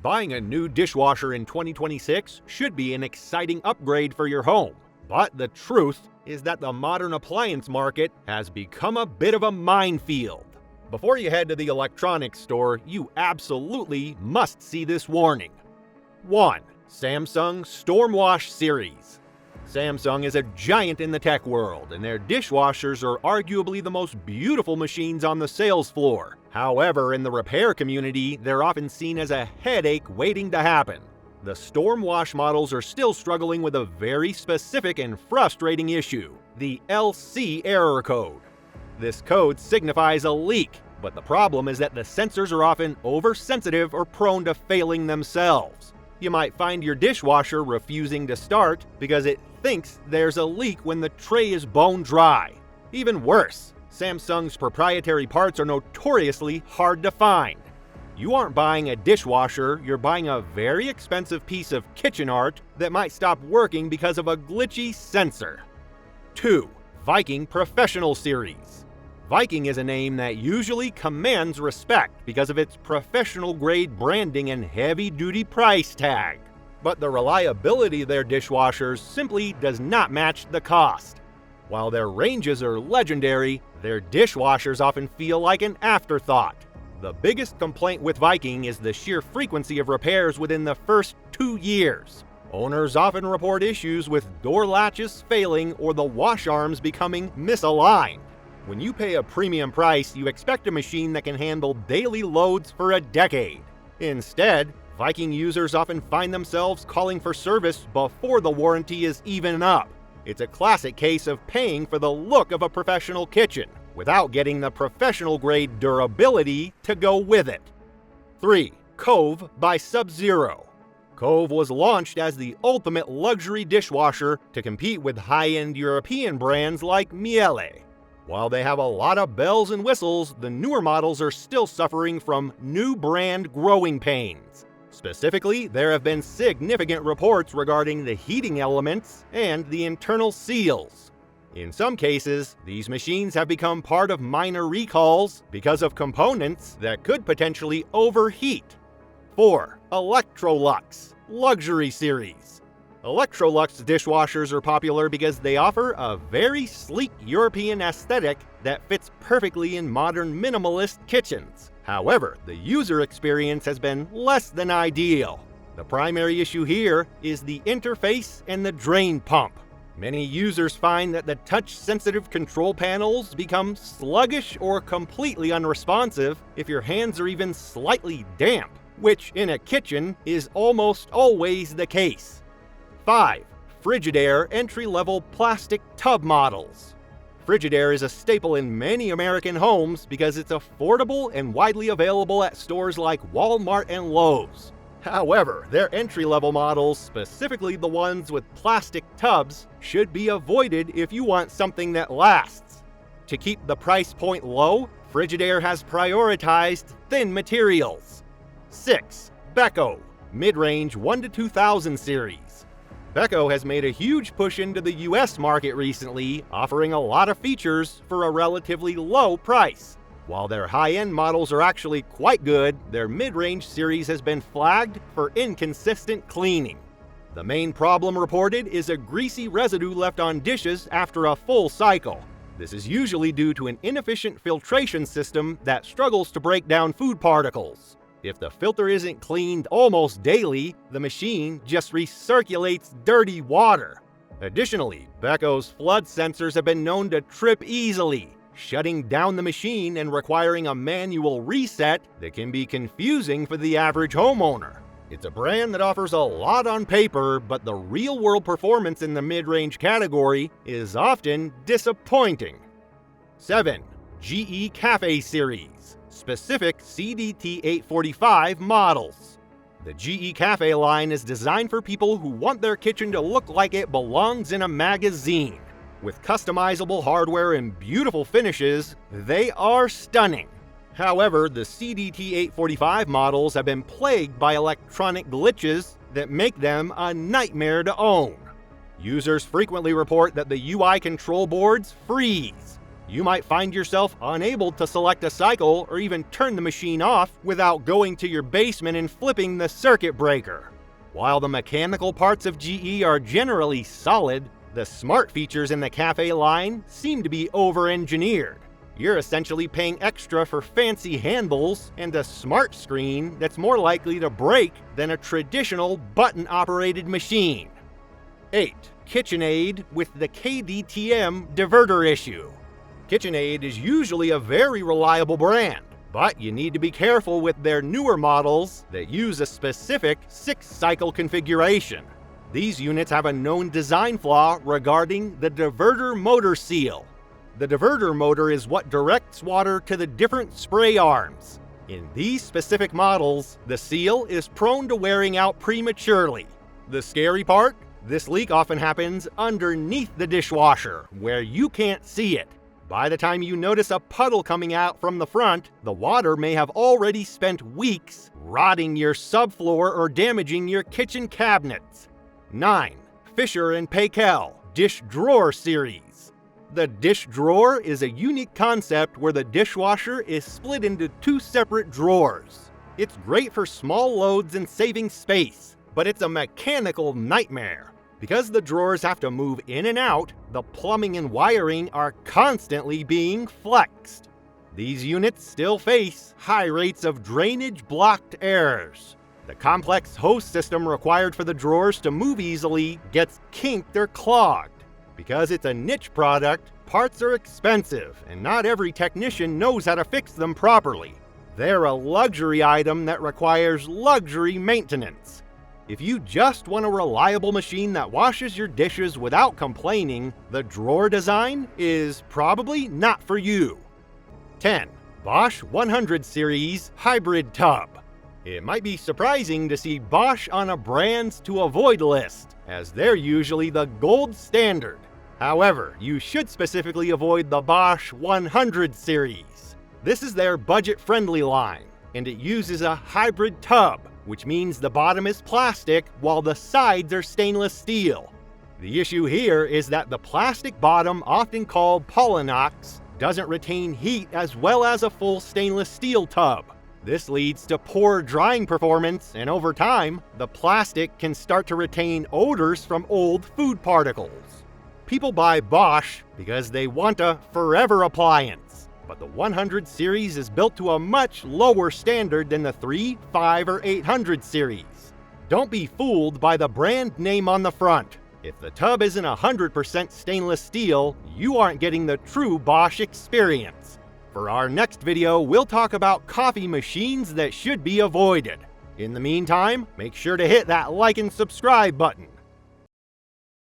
Buying a new dishwasher in 2026 should be an exciting upgrade for your home. But the truth is that the modern appliance market has become a bit of a minefield. Before you head to the electronics store, you absolutely must see this warning. 1. Samsung Stormwash Series. Samsung is a giant in the tech world, and their dishwashers are arguably the most beautiful machines on the sales floor. However, in the repair community, they're often seen as a headache waiting to happen. The Stormwash models are still struggling with a very specific and frustrating issue: the LC error code. This code signifies a leak, but the problem is that the sensors are often oversensitive or prone to failing themselves. You might find your dishwasher refusing to start because it thinks there's a leak when the tray is bone dry. Even worse, Samsung's proprietary parts are notoriously hard to find. You aren't buying a dishwasher, you're buying a very expensive piece of kitchen art that might stop working because of a glitchy sensor. 2. Viking Professional Series. Viking is a name that usually commands respect because of its professional-grade branding and heavy-duty price tag. But the reliability of their dishwashers simply does not match the cost. While their ranges are legendary, their dishwashers often feel like an afterthought. The biggest complaint with Viking is the sheer frequency of repairs within the first 2 years. Owners often report issues with door latches failing or the wash arms becoming misaligned. When you pay a premium price, you expect a machine that can handle daily loads for a decade. Instead, Viking users often find themselves calling for service before the warranty is even up. It's a classic case of paying for the look of a professional kitchen without getting the professional-grade durability to go with it. 3. Cove by Sub-Zero. Cove was launched as the ultimate luxury dishwasher to compete with high-end European brands like Miele. While they have a lot of bells and whistles, the newer models are still suffering from new brand growing pains. Specifically, there have been significant reports regarding the heating elements and the internal seals. In some cases, these machines have become part of minor recalls because of components that could potentially overheat. 4. Electrolux Luxury Series. Electrolux dishwashers are popular because they offer a very sleek European aesthetic that fits perfectly in modern minimalist kitchens. However, the user experience has been less than ideal. The primary issue here is the interface and the drain pump. Many users find that the touch-sensitive control panels become sluggish or completely unresponsive if your hands are even slightly damp, which in a kitchen is almost always the case. 5. Frigidaire entry-level plastic tub models. Frigidaire is a staple in many American homes because it's affordable and widely available at stores like Walmart and Lowe's. However, their entry-level models, specifically the ones with plastic tubs, should be avoided if you want something that lasts. To keep the price point low, Frigidaire has prioritized thin materials. 6. Beko Mid-Range 1 to 2000 Series. Beko has made a huge push into the US market recently, offering a lot of features for a relatively low price. While their high-end models are actually quite good, their mid-range series has been flagged for inconsistent cleaning. The main problem reported is a greasy residue left on dishes after a full cycle. This is usually due to an inefficient filtration system that struggles to break down food particles. If the filter isn't cleaned almost daily, the machine just recirculates dirty water. Additionally, Beko's flood sensors have been known to trip easily, shutting down the machine and requiring a manual reset that can be confusing for the average homeowner. It's a brand that offers a lot on paper, but the real-world performance in the mid-range category is often disappointing. 7. GE Cafe Series. Specific CDT845 models. The GE Cafe line is designed for people who want their kitchen to look like it belongs in a magazine. With customizable hardware and beautiful finishes, they are stunning. However, the CDT845 models have been plagued by electronic glitches that make them a nightmare to own. Users frequently report that the UI control boards freeze. You might find yourself unable to select a cycle or even turn the machine off without going to your basement and flipping the circuit breaker. While the mechanical parts of GE are generally solid, the smart features in the Cafe line seem to be over-engineered. You're essentially paying extra for fancy handles and a smart screen that's more likely to break than a traditional button-operated machine. 8. KitchenAid with the KDTM diverter issue. KitchenAid is usually a very reliable brand, but you need to be careful with their newer models that use a specific 6-cycle configuration. These units have a known design flaw regarding the diverter motor seal. The diverter motor is what directs water to the different spray arms. In these specific models, the seal is prone to wearing out prematurely. The scary part? This leak often happens underneath the dishwasher, where you can't see it. By the time you notice a puddle coming out from the front, the water may have already spent weeks rotting your subfloor or damaging your kitchen cabinets. 9. Fisher & Paykel Dish Drawer Series. The dish drawer is a unique concept where the dishwasher is split into 2 separate drawers. It's great for small loads and saving space, but it's a mechanical nightmare. Because the drawers have to move in and out, the plumbing and wiring are constantly being flexed. These units still face high rates of drainage-blocked errors. The complex hose system required for the drawers to move easily gets kinked or clogged. Because it's a niche product, parts are expensive, and not every technician knows how to fix them properly. They're a luxury item that requires luxury maintenance. If you just want a reliable machine that washes your dishes without complaining, the drawer design is probably not for you. 10. Bosch 100 Series Hybrid Tub. It might be surprising to see Bosch on a brands to avoid list, as they're usually the gold standard. However, you should specifically avoid the Bosch 100 Series. This is their budget-friendly line, and it uses a hybrid tub, which means the bottom is plastic while the sides are stainless steel. The issue here is that the plastic bottom, often called Polynox, doesn't retain heat as well as a full stainless steel tub. This leads to poor drying performance, and over time, the plastic can start to retain odors from old food particles. People buy Bosch because they want a forever appliance. But the 100 series is built to a much lower standard than the 3, 5, or 800 series. Don't be fooled by the brand name on the front. If the tub isn't 100% stainless steel, you aren't getting the true Bosch experience. For our next video, we'll talk about coffee machines that should be avoided. In the meantime, make sure to hit that like and subscribe button.